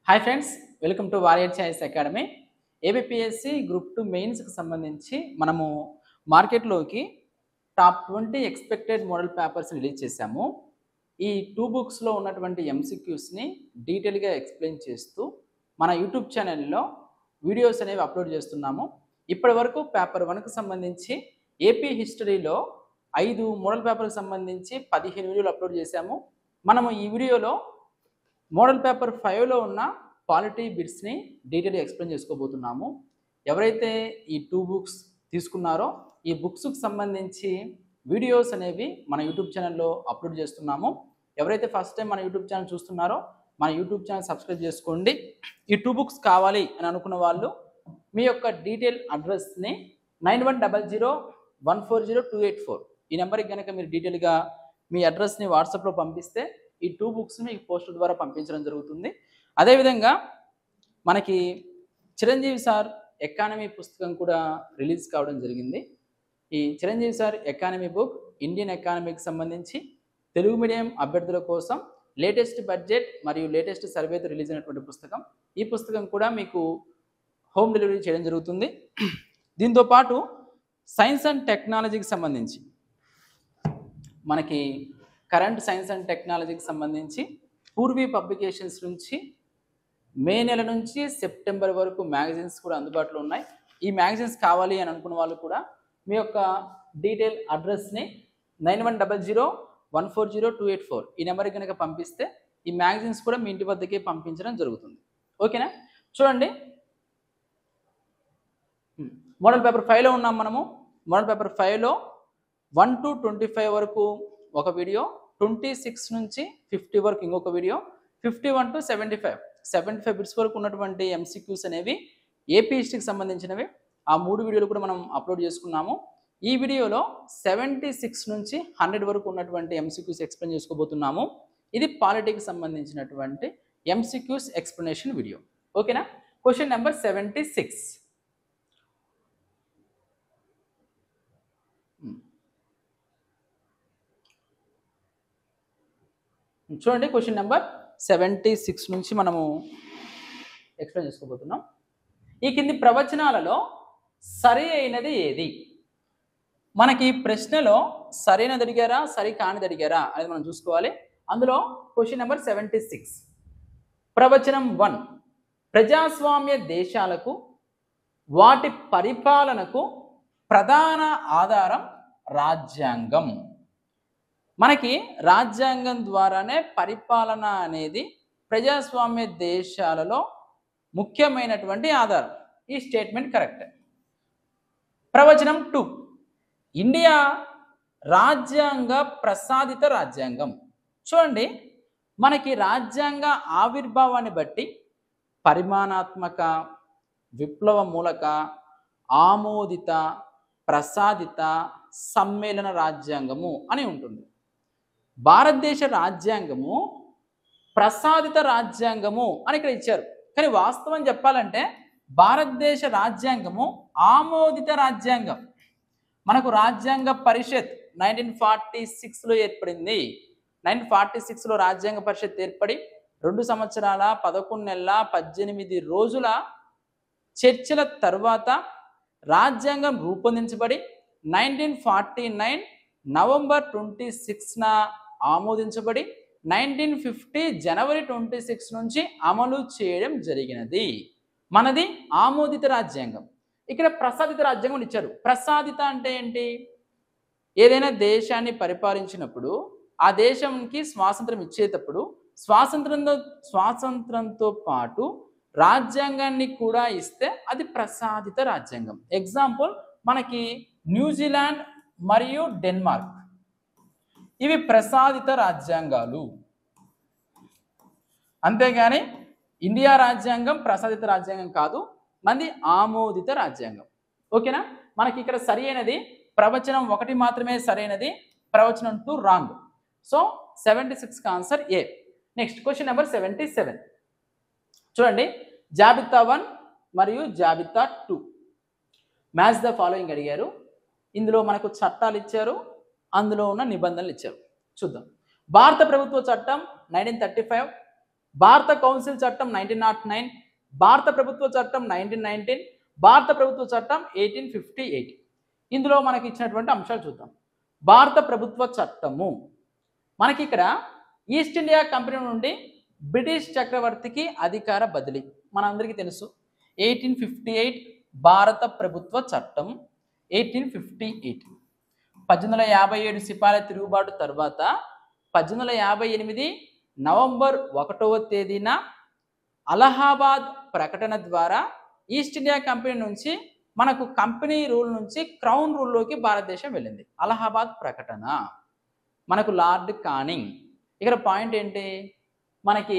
Hi friends, welcome to warrior choice academy. APPSC group 2 మెయిన్స్కి సంబంధించి మనము మార్కెట్లోకి top 20 expected model papers release చేశాము. ఈ 2 బుక్స్లో ఉన్నటువంటి ఎంసీక్యూస్ని డీటెయిల్గా ఎక్స్ప్లెయిన్ చేస్తూ మన యూట్యూబ్ ఛానల్లో వీడియోస్ అనేవి అప్లోడ్ చేస్తున్నాము. ఇప్పటి వరకు పేపర్ 1కి సంబంధించి ఏపీ హిస్టరీలో 5 మోడల్ పేపర్కి సంబంధించి 15 వీడియోలు అప్లోడ్ చేశాము. మనము ఈ వీడియోలో మోడల్ పేపర్ 5లో ఉన్న పాలిటీ బిట్స్ని డీటెయిల్గా ఎక్స్ప్లెయిన్ చేసుకోబోతున్నాము. ఎవరైతే ఈ 2 బుక్స్ తీసుకున్నారో ఈ బుక్స్కి సంబంధించి వీడియోస్ అనేవి మన యూట్యూబ్ ఛానల్లో అప్లోడ్ చేస్తున్నాము. ఎవరైతే ఫస్ట్ టైం మన యూట్యూబ్ ఛానల్ చూస్తున్నారో మన యూట్యూబ్ ఛానల్ సబ్స్క్రైబ్ చేసుకోండి. ఈ 2 బుక్స్ కావాలి అని అనుకున్న వాళ్ళు మీ యొక్క డీటెయిల్ అడ్రస్ని 9100140284 ఈ నెంబర్కి కనుక మీరు డీటెయిల్గా మీ అడ్రస్ని వాట్సాప్లో పంపిస్తే ఈ 2 బుక్స్ని మీకు పోస్టర్ ద్వారా పంపించడం జరుగుతుంది. అదేవిధంగా మనకి చిరంజీవి సార్ ఎకానమీ పుస్తకం కూడా రిలీజ్ కావడం జరిగింది. ఈ Chiranjeevi sir economy book Indian ఎకానమీకి సంబంధించి తెలుగు మీడియం అభ్యర్థుల కోసం లేటెస్ట్ బడ్జెట్ మరియు లేటెస్ట్ సర్వేతో రిలీజ్ అయినటువంటి పుస్తకం. ఈ పుస్తకం కూడా మీకు హోమ్ డెలివరీ చేయడం జరుగుతుంది. దీంతోపాటు సైన్స్ అండ్ టెక్నాలజీకి సంబంధించి మనకి కరెంట్ సైన్స్ అండ్ టెక్నాలజీకి సంబంధించి పూర్వీ పబ్లికేషన్స్ నుంచి మే నెల నుంచి సెప్టెంబర్ వరకు మ్యాగజైన్స్ కూడా అందుబాటులో ఉన్నాయి. ఈ మ్యాగజైన్స్ కావాలి అని అనుకున్న వాళ్ళు కూడా మీ యొక్క డీటెయిల్ అడ్రస్ని 9100140284 ఈ నెంబర్కి కనుక పంపిస్తే ఈ మ్యాగజైన్స్ కూడా మీ ఇంటి వద్దకే పంపించడం జరుగుతుంది. ఓకేనా? చూడండి, మోడల్ పేపర్ 5లో ఉన్నాం మనము. మోడల్ పేపర్ 5లో 1 to 25 వరకు ఒక వీడియో, 26 నుంచి 50 వరకు ఇంకొక వీడియో, 51 to 75 బిట్స్ వరకు ఉన్నటువంటి ఎంసీక్యూస్ అనేవి ఏపీ హిస్టరీకి సంబంధించినవి. ఆ 3 వీడియోలు కూడా మనం అప్లోడ్ చేసుకున్నాము. ఈ వీడియోలో 76 నుంచి 100 వరకు ఉన్నటువంటి ఎంసీక్యూస్ ఎక్స్ప్లెయిన్ చేసుకోబోతున్నాము. ఇది పాలిటీకి సంబంధించినటువంటి ఎంసీక్యూస్ ఎక్స్ప్లెనేషన్ వీడియో. ఓకేనా? Question number 76. చూడండి, క్వశ్చన్ నెంబర్ 76 నుంచి మనము ఎక్స్ప్లెయిన్ చేసుకోబోతున్నాం. ఈ కింది ప్రవచనాలలో సరి అయినది ఏది? మనకి ప్రశ్నలో సరైనది అడిగారా సరి కానిది అడిగారా అనేది మనం చూసుకోవాలి. అందులో క్వశ్చన్ నెంబర్ 76 ప్రవచనం 1, ప్రజాస్వామ్య దేశాలకు వాటి పరిపాలనకు ప్రధాన ఆధారం రాజ్యాంగం. మనకి రాజ్యాంగం ద్వారానే పరిపాలన అనేది ప్రజాస్వామ్య దేశాలలో ముఖ్యమైనటువంటి ఆధారం. ఈ స్టేట్మెంట్ కరెక్ట్. ప్రవచనం 2, ఇండియా రాజ్యాంగ ప్రసాదిత రాజ్యాంగం. చూడండి, మనకి రాజ్యాంగ ఆవిర్భావాన్ని బట్టి పరిమాణాత్మక, విప్లవ మూలక, ఆమోదిత, ప్రసాదిత, సమ్మేళన రాజ్యాంగము అని ఉంటుంది. భారతదేశ రాజ్యాంగము ప్రసాదిత రాజ్యాంగము అని ఇక్కడ ఇచ్చారు. కానీ వాస్తవం చెప్పాలంటే భారతదేశ రాజ్యాంగము ఆమోదిత రాజ్యాంగం. మనకు రాజ్యాంగ పరిషత్ 1946లో ఏర్పడింది. 1946లో రాజ్యాంగ పరిషత్ ఏర్పడి 2 సంవత్సరాల 11 నెలల 18 రోజుల చర్చల తర్వాత రాజ్యాంగం రూపొందించబడి 1949 నవంబర్ 26న ఆమోదించబడి 1950 జనవరి 26 నుంచి అమలు చేయడం జరిగినది. మనది ఆమోదిత రాజ్యాంగం. ఇక్కడ ప్రసాదిత రాజ్యాంగం ఇచ్చారు. ప్రసాదిత అంటే ఏంటి? ఏదైనా దేశాన్ని పరిపాలించినప్పుడు ఆ దేశానికి స్వాతంత్రం ఇచ్చేటప్పుడు స్వాతంత్రంతో పాటు రాజ్యాంగాన్ని కూడా ఇస్తే అది ప్రసాదిత రాజ్యాంగం. ఎగ్జాంపుల్ మనకి న్యూజిలాండ్ మరియు డెన్మార్క్, ఇవి ప్రసాదిత రాజ్యాంగాలు. అంతేగాని ఇండియా రాజ్యాంగం ప్రసాదిత రాజ్యాంగం కాదు, మంది ఆమోదిత రాజ్యాంగం. ఓకేనా? మనకి ఇక్కడ సరి అయినది ప్రవచనం 1 మాత్రమే సరైనది, ప్రవచనం 2 రాంగ్. సో 76కి answer A. Next question number 77. చూడండి, జాబితా 1 మరియు జాబితా 2 మ్యాచ్ ద ఫాలోయింగ్ అడిగారు. ఇందులో మనకు చట్టాలు ఇచ్చారు, అందులో ఉన్న నిబంధనలు ఇచ్చారు. చూద్దాం. భారత ప్రభుత్వ చట్టం 1935, భారత కౌన్సిల్ చట్టం 1909, భారత ప్రభుత్వ చట్టం 1919, భారత ప్రభుత్వ చట్టం 1858. ఇందులో మనకి ఇచ్చినటువంటి అంశాలు చూద్దాం. భారత ప్రభుత్వ చట్టము మనకి ఇక్కడ ఈస్ట్ ఇండియా కంపెనీ నుండి బ్రిటిష్ చక్రవర్తికి అధికార బదిలీ మనందరికీ తెలుసు. 1858 భారత ప్రభుత్వ చట్టం 1858. 1857 సిపాయిల తిరుగుబాటు తర్వాత 1858 నవంబర్ 1వ తేదీన అలహాబాద్ ప్రకటన ద్వారా ఈస్ట్ ఇండియా కంపెనీ నుంచి మనకు కంపెనీ రూల్ నుంచి క్రౌన్ రూల్లోకి భారతదేశం వెళ్ళింది. అలహాబాద్ ప్రకటన మనకు లార్డ్ కానింగ్. ఇక్కడ పాయింట్ ఏంటి, మనకి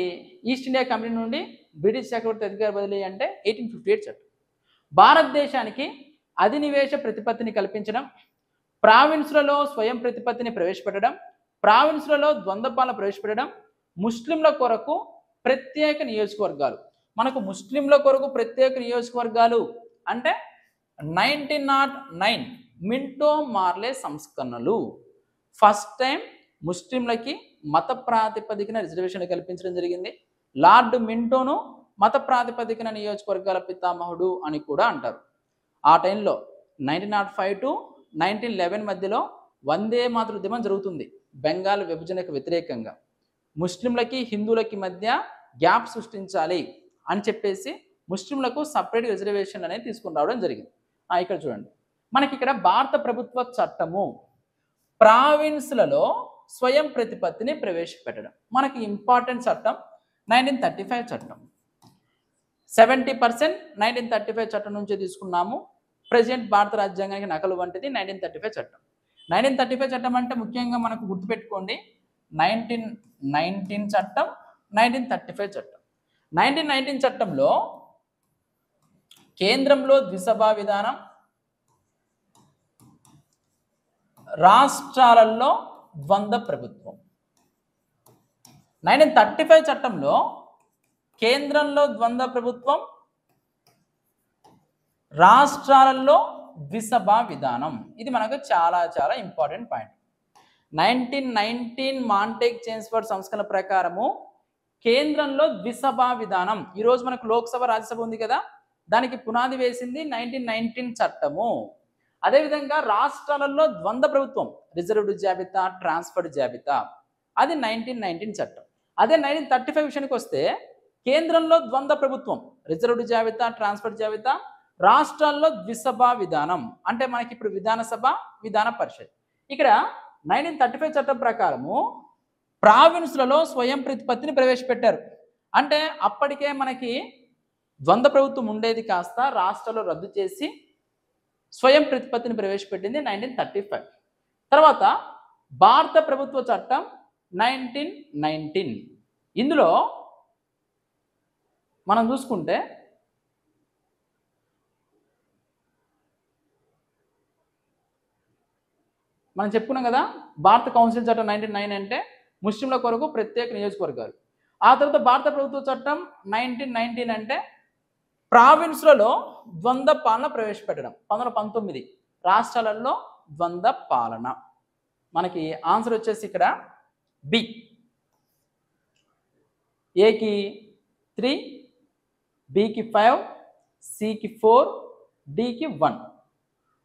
ఈస్ట్ ఇండియా కంపెనీ నుండి బ్రిటిష్ చక్రవర్తి అధికార బదిలీ అంటే 1858 చట్టం. భారతదేశానికి అధినివేశ ప్రతిపత్తిని కల్పించడం, ప్రావిన్సులలో స్వయం ప్రతిపత్తిని ప్రవేశపెట్టడం, ప్రావిన్సులలో ద్వంద్వపాలన ప్రవేశపెట్టడం, ముస్లింల కొరకు ప్రత్యేక నియోజకవర్గాలు. మనకు ముస్లింల కొరకు ప్రత్యేక నియోజకవర్గాలు అంటే 1909 మింటో మార్లే సంస్కరణలు. ఫస్ట్ టైం ముస్లింలకి మత ప్రాతిపదికన రిజర్వేషన్లు కల్పించడం జరిగింది. లార్డ్ మింటోను మత ప్రాతిపదికన నియోజకవర్గాల పితామహుడు అని కూడా అంటారు. ఆ టైంలో 1905 to 1911 మధ్యలో వందే మాతృ ఉద్యమం జరుగుతుంది. బెంగాల్ విభజనకు వ్యతిరేకంగా ముస్లింలకి హిందువులకి మధ్య గ్యాప్ సృష్టించాలి అని చెప్పేసి ముస్లింలకు సపరేట్ రిజర్వేషన్ అనేది తీసుకుని రావడం జరిగింది. ఇక్కడ చూడండి, మనకి ఇక్కడ భారత ప్రభుత్వ చట్టము ప్రావిన్స్లలో స్వయం ప్రతిపత్తిని ప్రవేశపెట్టడం. మనకి ఇంపార్టెంట్ చట్టం 1935 చట్టం. 70% 1935 చట్టం నుంచి తీసుకున్నాము. ప్రెసిడెంట్ భారత రాజ్యాంగానికి నకలు వంటిది 1935 చట్టం. 1935 చట్టం అంటే ముఖ్యంగా మనకు గుర్తుపెట్టుకోండి, 1919 చట్టం, 1935 చట్టం. 1919 చట్టంలో కేంద్రంలో ద్విసభా విధానం, రాష్ట్రాలలో ద్వంద్వ ప్రభుత్వం. 1935 చట్టంలో కేంద్రంలో ద్వంద్వ ప్రభుత్వం, రాష్ట్రాలలో ద్విసభా విధానం. ఇది మనకు చాలా చాలా ఇంపార్టెంట్ పాయింట్. 1919 మాంటేగ్ చేమ్స్ఫోర్డ్ సంస్కరణ ప్రకారము కేంద్రంలో ద్విసభా విధానం. ఈరోజు మనకు లోక్సభ రాజ్యసభ ఉంది కదా, దానికి పునాది వేసింది 1919 చట్టము. అదేవిధంగా రాష్ట్రాలలో ద్వంద్వ ప్రభుత్వం, రిజర్వ్డ్ జాబితా, ట్రాన్స్ఫర్డ్ జాబితా, అది 1919 చట్టం. అదే 1935 విషయానికి వస్తే కేంద్రంలో ద్వంద్వ ప్రభుత్వం, రిజర్వ్డ్ జాబితా, ట్రాన్స్ఫర్డ్ జాబితా, రాష్ట్రాల్లో ద్విసభా విధానం. అంటే మనకి ఇప్పుడు విధానసభ, విధాన పరిషత్. ఇక్కడ 1935 చట్టం ప్రకారము ప్రావిన్స్లలో స్వయం ప్రతిపత్తిని ప్రవేశపెట్టారు. అంటే అప్పటికే మనకి ద్వంద్వ ప్రభుత్వం ఉండేది కాస్త రాష్ట్రాల్లో రద్దు చేసి స్వయం ప్రతిపత్తిని ప్రవేశపెట్టింది 1935. తర్వాత భారత ప్రభుత్వ చట్టం 1919. ఇందులో మనం చూసుకుంటే మనం చెప్పుకున్నాం కదా, భారత కౌన్సిల్ చట్టం 1909 అంటే ముస్లింల కొరకు ప్రత్యేక నియోజకవర్గాలు. ఆ తర్వాత భారత ప్రభుత్వ చట్టం 1919 అంటే ప్రావిన్స్లలో ద్వంద్వ పాలన ప్రవేశపెట్టడం. 1919 రాష్ట్రాలలో ద్వంద్వ పాలన. మనకి ఆన్సర్ వచ్చేసి ఇక్కడ బి. ఏకి 3, బికి 5, సికి 4, డికి 1.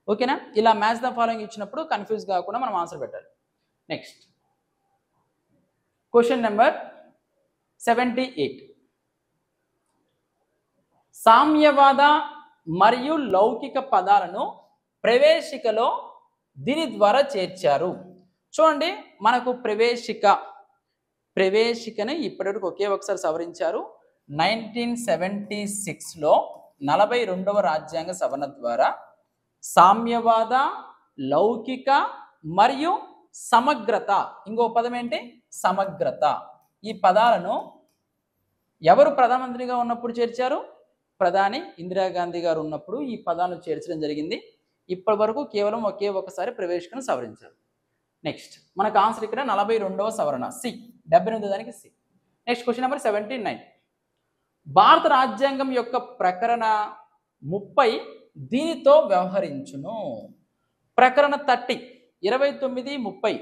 ఓకేనా? ఇలా మ్యాచ్ ద ఫాలోయింగ్ ఇచ్చినప్పుడు కన్ఫ్యూజ్ కాకుండా మనం ఆన్సర్ పెట్టాలి. Next question number 78. సామ్యవాద మరియు లౌకిక పదాలను ప్రవేశికలో దీని ద్వారా చేర్చారు. చూడండి, మనకు ప్రవేశికని ఇప్పటివరకు ఒకే ఒకసారి సవరించారు. 1976లో 42వ రాజ్యాంగ సవరణ ద్వారా సామ్యవాద, లౌకిక మరియు సమగ్రత, ఇంకో పదం ఏంటి, సమగ్రత, ఈ పదాలను ఎవరు ప్రధానమంత్రిగా ఉన్నప్పుడు చేర్చారు? ప్రధాని ఇందిరాగాంధీ గారు ఉన్నప్పుడు ఈ పదాలను చేర్చడం జరిగింది. ఇప్పటి వరకు కేవలం ఒకే ఒకసారి ప్రవేశికను సవరించారు. నెక్స్ట్ మనకు ఆన్సర్ ఇక్కడ 42వ సవరణ, సి. 78 దానికి సి. Next question number 79. భారత రాజ్యాంగం యొక్క ప్రకరణ 30 దీనితో వ్యవహరించును. ప్రకరణ 30, 29, 30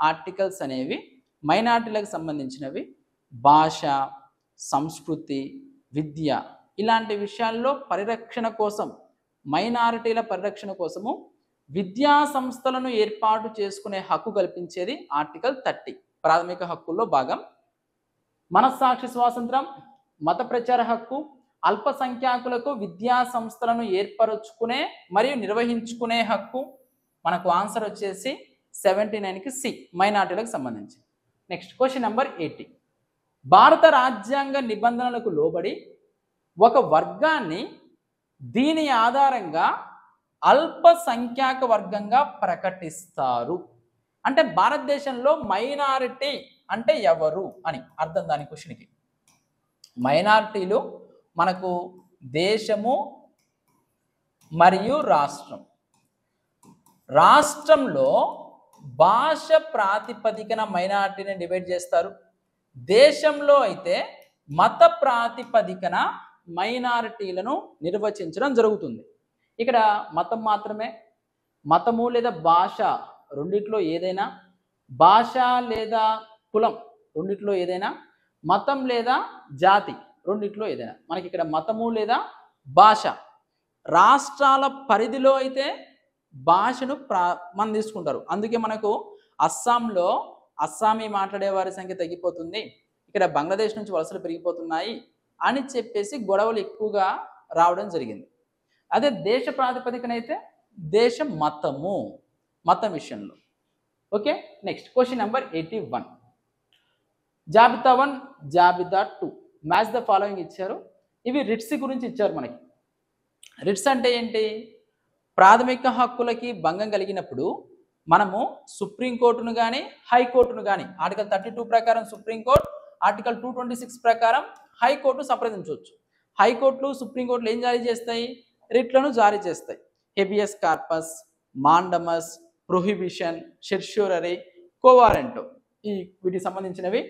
ఆర్టికల్స్ అనేవి మైనార్టీలకు సంబంధించినవి. భాష, సంస్కృతి, విద్య ఇలాంటి విషయాల్లో పరిరక్షణ కోసం, మైనారిటీల పరిరక్షణ కోసము విద్యా సంస్థలను ఏర్పాటు చేసుకునే హక్కు కల్పించేది ఆర్టికల్ 30 ప్రాథమిక హక్కుల్లో భాగం. మనస్సాక్షి స్వాతంత్రం, మత ప్రచార హక్కు, అల్పసంఖ్యాకులకు విద్యా సంస్థలను ఏర్పరచుకునే మరియు నిర్వహించుకునే హక్కు. మనకు ఆన్సర్ వచ్చేసి 79కి సి, మైనారిటీలకు సంబంధించి. Next question number 80. భారత రాజ్యాంగ నిబంధనలకు లోబడి ఒక వర్గాన్ని దీని ఆధారంగా అల్పసంఖ్యాక వర్గంగా ప్రకటిస్తారు. అంటే భారతదేశంలో మైనారిటీ అంటే ఎవరు అని అర్థం దాని క్వశ్చన్కి. మైనారిటీలు మనకు దేశము మరియు రాష్ట్రం. రాష్ట్రంలో భాష ప్రాతిపదికన మైనారిటీని డివైడ్ చేస్తారు. దేశంలో అయితే మత ప్రాతిపదికన మైనారిటీలను నిర్వచించడం జరుగుతుంది. ఇక్కడ మతం మాత్రమే, మతము లేదా భాష రెండిట్లో ఏదైనా, భాష లేదా కులం రెండిట్లో ఏదైనా, మతం లేదా జాతి రెండిట్లో ఏదైనా. మనకి ఇక్కడ మతము లేదా భాష. రాష్ట్రాల పరిధిలో అయితే భాషను మనం తీసుకుంటారు. అందుకే మనకు అస్సాంలో అస్సామీ మాట్లాడే వారి సంఖ్య తగ్గిపోతుంది, ఇక్కడ బంగ్లాదేశ్ నుంచి వలసలు పెరిగిపోతున్నాయి అని చెప్పేసి గొడవలు ఎక్కువగా రావడం జరిగింది. అదే దేశ ప్రాతిపదికనైతే దేశం మతము, మతం విషయంలో. Okay, next question number 81. జాబితా 1, జాబితా 2 మ్యాచ్ ద ఫాలోయింగ్ ఇచ్చారు. ఇవి రిట్స్ గురించి ఇచ్చారు మనకి. రిట్స్ అంటే ఏంటి? ప్రాథమిక హక్కులకి భంగం కలిగినప్పుడు మనము సుప్రీంకోర్టును కానీ హైకోర్టును కానీ ఆర్టికల్ 32 ప్రకారం సుప్రీంకోర్టు, ఆర్టికల్ 226 ప్రకారం హైకోర్టు సంప్రదించవచ్చు. హైకోర్టులు సుప్రీంకోర్టులు ఏం జారీ చేస్తాయి? రిట్లను జారీ చేస్తాయి. Habeas corpus, mandamus, prohibition, certiorari, quo warranto ఈ వీటికి సంబంధించినవి.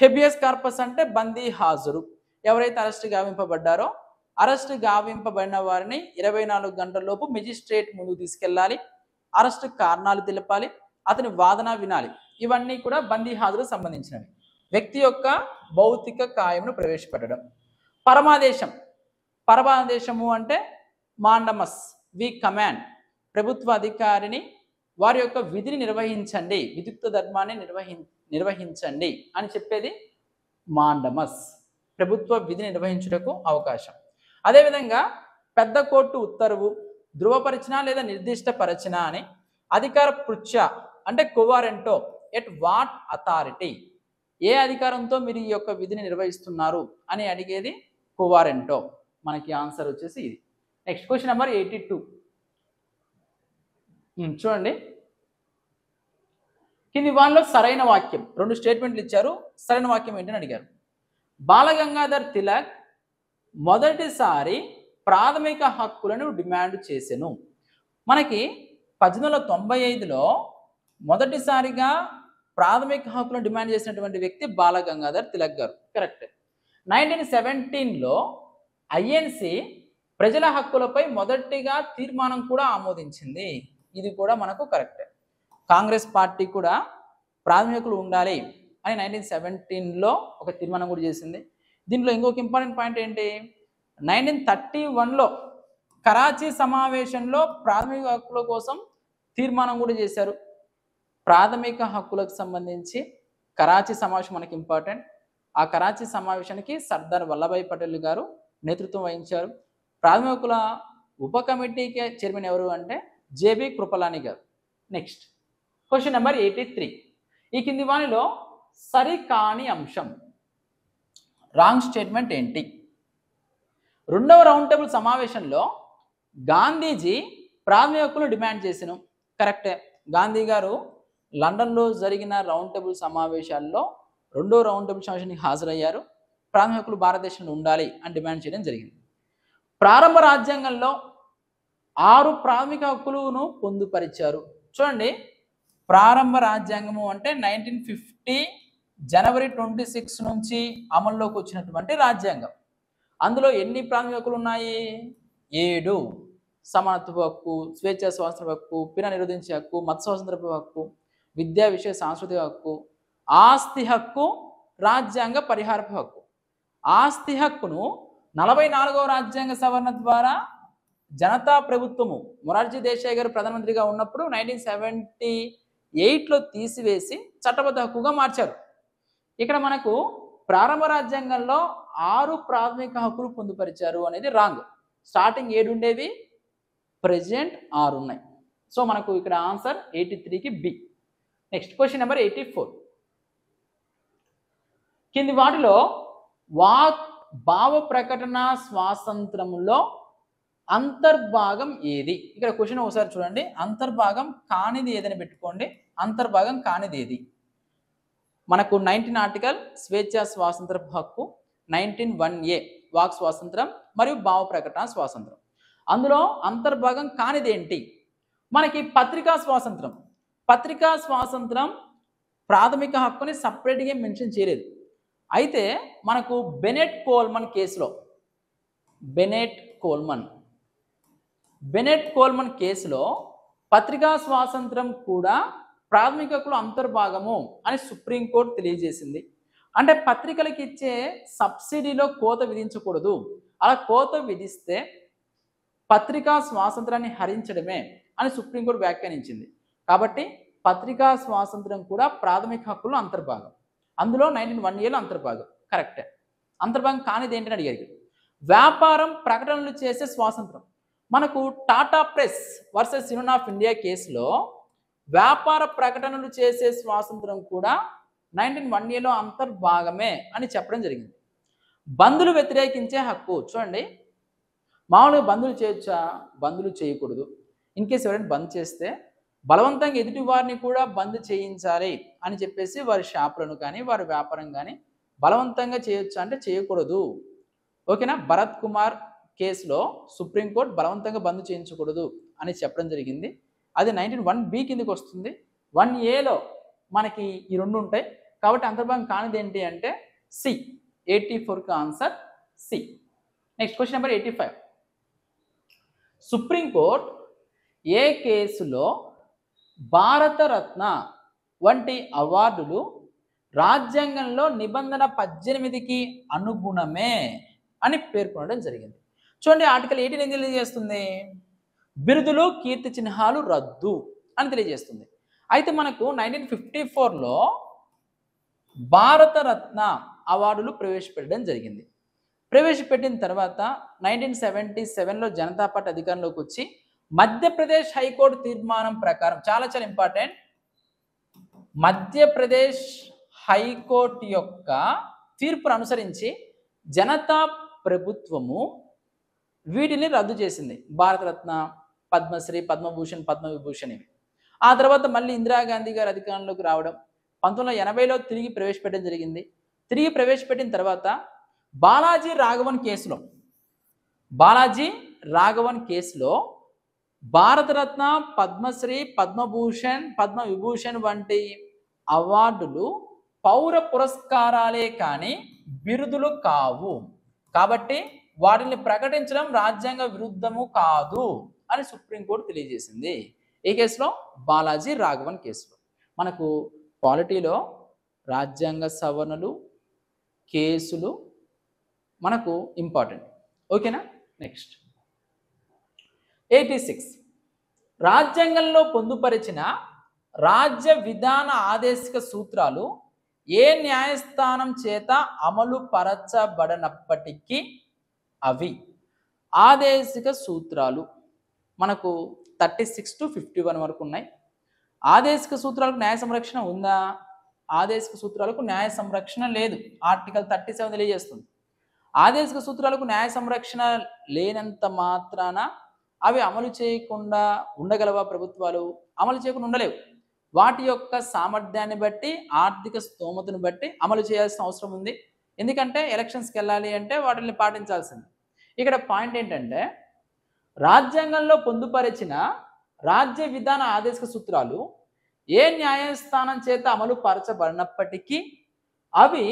హెబియస్ కార్పస్ అంటే బందీ హాజరు. ఎవరైతే అరెస్ట్ గావింపబడ్డారో అరెస్ట్ గావింపబడిన వారిని 24 గంటల లోపు మెజిస్ట్రేట్ ముందుకు తీసుకెళ్ళాలి. అరెస్ట్ కారణాలు తెలపాలి, అతని వాదన వినాలి. ఇవన్నీ కూడా బందీ హాజరు సంబంధించినవి. వ్యక్తి యొక్క భౌతిక కాయమును ప్రవేశపెట్టడం. పరమాదేశం, పరమాదేశము అంటే మాండమస్, వి కమాండ్, ప్రభుత్వ అధికారిని వారి యొక్క విధిని నిర్వహించండి, విద్యుక్త ధర్మాన్ని నిర్వహించండి అని చెప్పేది మాండమస్, ప్రభుత్వ విధిని నిర్వహించుటకు అవకాశం. అదేవిధంగా పెద్ద కోర్టు ఉత్తర్వు ధృవపరిచిన లేదా నిర్దిష్టపరచిన అని. అధికార పృచ్ఛ అంటే కోవారెంటో, ఎట్ వాట్ అథారిటీ, ఏ అధికారంతో మీరు ఈ యొక్క విధిని నిర్వహిస్తున్నారు అని అడిగేది కోవారెంటో. మనకి ఆన్సర్ వచ్చేసి ఇది. Next question number 82. చూడండి, కింది వాళ్ళలో సరైన వాక్యం. 2 స్టేట్మెంట్లు ఇచ్చారు, సరైన వాక్యం ఏంటని అడిగారు. బాలగంగాధర్ తిలక్ మొదటిసారి ప్రాథమిక హక్కులను డిమాండ్ చేసెను. మనకి 1895లో మొదటిసారిగా ప్రాథమిక హక్కులను డిమాండ్ చేసినటువంటి వ్యక్తి బాలగంగాధర్ తిలక్ గారు. కరెక్ట్. 1917లో ఐఎన్సి ప్రజల హక్కులపై మొదటిగా తీర్మానం కూడా ఆమోదించింది. ఇది కూడా మనకు కరెక్ట్. కాంగ్రెస్ పార్టీ కూడా ప్రాథమిక హక్కులు ఉండాలి అని 1917లో ఒక తీర్మానం కూడా చేసింది. దీంట్లో ఇంకొక ఇంపార్టెంట్ పాయింట్ ఏంటి? 1931లో కరాచీ సమావేశంలో ప్రాథమిక హక్కుల కోసం తీర్మానం కూడా చేశారు. ప్రాథమిక హక్కులకు సంబంధించి కరాచీ సమావేశం మనకి ఇంపార్టెంట్. ఆ కరాచీ సమావేశానికి సర్దార్ వల్లభాయ్ పటేల్ గారు నేతృత్వం వహించారు. ప్రాథమిక హక్కుల ఉప కమిటీకి చైర్మన్ ఎవరు అంటే జేబీ కృపలాని గారు. Next question number 83. ఈ కింది వానిలో సరికాని అంశం, రాంగ్ స్టేట్మెంట్ ఏంటి? 2వ రౌండ్ టేబుల్ సమావేశంలో గాంధీజీ ప్రాథమిక హక్కులను డిమాండ్ చేసిన. కరెక్టే. గాంధీ గారు లండన్లో జరిగిన రౌండ్ టేబుల్ సమావేశాల్లో 2వ రౌండ్ టేబుల్ సమావేశానికి హాజరయ్యారు. ప్రాథమిక హక్కులు భారతదేశంలో ఉండాలి అని డిమాండ్ చేయడం జరిగింది. ప్రారంభ రాజ్యాంగంలో 6 ప్రాథమిక హక్కులను పొందుపరిచారు. చూడండి, ప్రారంభ రాజ్యాంగము అంటే 1950 జనవరి 26 నుంచి అమల్లోకి వచ్చినటువంటి రాజ్యాంగం. అందులో ఎన్ని ప్రాథమిక హక్కులు ఉన్నాయి? 7. సమానత్వ హక్కు, స్వేచ్ఛా స్వాతంత్ర హక్కు, పిన నిరోధించే హక్కు, మత స్వాతంత్రపు హక్కు, విద్యా విషయ సాంస్కృతిక హక్కు, ఆస్తి హక్కు, రాజ్యాంగ పరిహారపు హక్కు. ఆస్తి హక్కును 44వ రాజ్యాంగ సవరణ ద్వారా జనతా ప్రభుత్వము మొరార్జీ దేశాయ్ గారు ప్రధానమంత్రిగా ఉన్నప్పుడు 1978లో తీసివేసి చట్టబద్ధ హక్కుగా మార్చారు. ఇక్కడ మనకు ప్రారంభ రాజ్యాంగంలో 6 ప్రాథమిక హక్కులు పొందుపరిచారు అనేది రాంగ్. స్టార్టింగ్ 7 ఉండేవి, ప్రెజెంట్ 6 ఉన్నాయి. సో మనకు ఇక్కడ ఆన్సర్ 83కి బి. Next question number 84. కింది వాటిలో వాక్ భావ ప్రకటన స్వాతంత్రంలో అంతర్భాగం ఏది? ఇక్కడ క్వశ్చన్ ఒకసారి చూడండి. అంతర్భాగం కానిది ఏదని పెట్టుకోండి. అంతర్భాగం కానిది ఏది? మనకు 19 ఆర్టికల్ స్వేచ్ఛా స్వాతంత్ర హక్కు, 19(1)A వాక్ స్వాతంత్రం మరియు భావ ప్రకటన స్వాతంత్రం. అందులో అంతర్భాగం కానిది ఏంటి? మనకి పత్రికా స్వాతంత్రం. పత్రికా స్వాతంత్రం ప్రాథమిక హక్కుని సపరేట్గా మెన్షన్ చేయలేదు. అయితే మనకు బెనెట్ కోల్మన్ కేసులో బెనెట్ కోల్మన్ కేసులో పత్రికా స్వాతంత్రం కూడా ప్రాథమిక హక్కుల అంతర్భాగము అని సుప్రీంకోర్టు తెలియజేసింది. అంటే పత్రికలకు ఇచ్చే సబ్సిడీలో కోత విధించకూడదు. అలా కోత విధిస్తే పత్రికా స్వాతంత్రాన్ని హరించడమే అని సుప్రీంకోర్టు వ్యాఖ్యానించింది. కాబట్టి పత్రికా స్వాతంత్రం కూడా ప్రాథమిక హక్కుల్లో అంతర్భాగం. అందులో 19(1)Aలో అంతర్భాగం కరెక్టే. అంతర్భాగం కానిది ఏంటని అడిగారు. వ్యాపారం ప్రకటనలు చేసే స్వాతంత్రం. మనకు Tata press versus union of India కేసులో వ్యాపార ప్రకటనలు చేసే స్వాతంత్రం కూడా 19(1)Aలో అంతర్భాగమే అని చెప్పడం జరిగింది. బంధులు వ్యతిరేకించే హక్కు. చూడండి, మామూలుగా బంధులు చేయొచ్చా? బంధులు చేయకూడదు. ఇన్ కేసు ఎవరైనా బంద్ చేస్తే బలవంతంగా ఎదుటి వారిని కూడా బంద్ చేయించాలి అని చెప్పేసి వారి షాపులను కానీ వారి వ్యాపారం కానీ బలవంతంగా చేయొచ్చా అంటే చేయకూడదు. ఓకేనా? భరత్ కుమార్ కేసులో సుప్రీంకోర్టు బలవంతంగా బంద్ చేయించకూడదు అని చెప్పడం జరిగింది. అది 19(1)B కిందకి వస్తుంది. 1(A)లో మనకి ఈ రెండు ఉంటాయి. కాబట్టి అంతర్భాగం కానిది ఏంటి అంటే సి. 84కి answer C. Next question number 85. Supreme court ఏ కేసులో భారతరత్న వంటి అవార్డులు రాజ్యాంగంలో నిబంధన 18కి అనుగుణమే అని పేర్కొనడం జరిగింది? చూడండి, ఆర్టికల్ 18 ఏం తెలియజేస్తుంది? బిరుదులు కీర్తి చిహ్నాలు రద్దు అని తెలియజేస్తుంది. అయితే మనకు 1954లో భారతరత్న అవార్డులు ప్రవేశపెట్టడం జరిగింది. ప్రవేశపెట్టిన తర్వాత 1977లో జనతా పార్టీ అధికారంలోకి వచ్చి మధ్యప్రదేశ్ హైకోర్టు తీర్మానం ప్రకారం చాలా ఇంపార్టెంట్, మధ్యప్రదేశ్ హైకోర్టు యొక్క తీర్పును అనుసరించి జనతా ప్రభుత్వము వీటిని రద్దు చేసింది. భారతరత్న, పద్మశ్రీ, పద్మభూషణ్, పద్మవిభూషణ్ ఇవి. ఆ తర్వాత మళ్ళీ ఇందిరాగాంధీ గారు అధికారంలోకి రావడం 1980లో తిరిగి ప్రవేశపెట్టడం జరిగింది. తిరిగి ప్రవేశపెట్టిన తర్వాత బాలాజీ రాఘవన్ కేసులో భారతరత్న, పద్మశ్రీ, పద్మభూషణ్, పద్మవిభూషణ్ వంటి అవార్డులు పౌర పురస్కారాలే కానీ బిరుదులు కావు. కాబట్టి వాటిని ప్రకటించడం రాజ్యాంగ విరుద్ధము కాదు అని సుప్రీంకోర్టు తెలియజేసింది. ఈ కేసులో బాలాజీ రాఘవన్ కేసులో. మనకు పాలిటీలో రాజ్యాంగ సవరణలు, కేసులు మనకు ఇంపార్టెంట్. ఓకేనా? నెక్స్ట్ 86. రాజ్యాంగంలో పొందుపరిచిన రాజ్య విధాన ఆదేశిక సూత్రాలు ఏ న్యాయస్థానం చేత అమలు పరచబడనప్పటికీ అవి ఆదేశిక సూత్రాలు. మనకు 36 to 51 వరకు ఉన్నాయి. ఆదేశిక సూత్రాలకు న్యాయ సంరక్షణ ఉందా? ఆదేశిక సూత్రాలకు న్యాయ సంరక్షణ లేదు. ఆర్టికల్ 37 తెలియజేస్తుంది. ఆదేశిక సూత్రాలకు న్యాయ సంరక్షణ లేనంత మాత్రాన అవి అమలు చేయకుండా ఉండగలవా? ప్రభుత్వాలు అమలు చేయకుండా ఉండలేవు. వాటి యొక్క సామర్థ్యాన్ని బట్టి, ఆర్థిక స్తోమతను బట్టి అమలు చేయాల్సిన అవసరం ఉంది. ఎందుకంటే ఎలక్షన్స్కి వెళ్ళాలి అంటే వాటిని పాటించాల్సింది. ఇక్కడ పాయింట్ ఏంటంటే రాజ్యాంగంలో పొందుపరిచిన రాజ్య విధాన ఆదేశిక సూత్రాలు ఏ న్యాయస్థానం చేత అమలు పరచబడినప్పటికీ అవి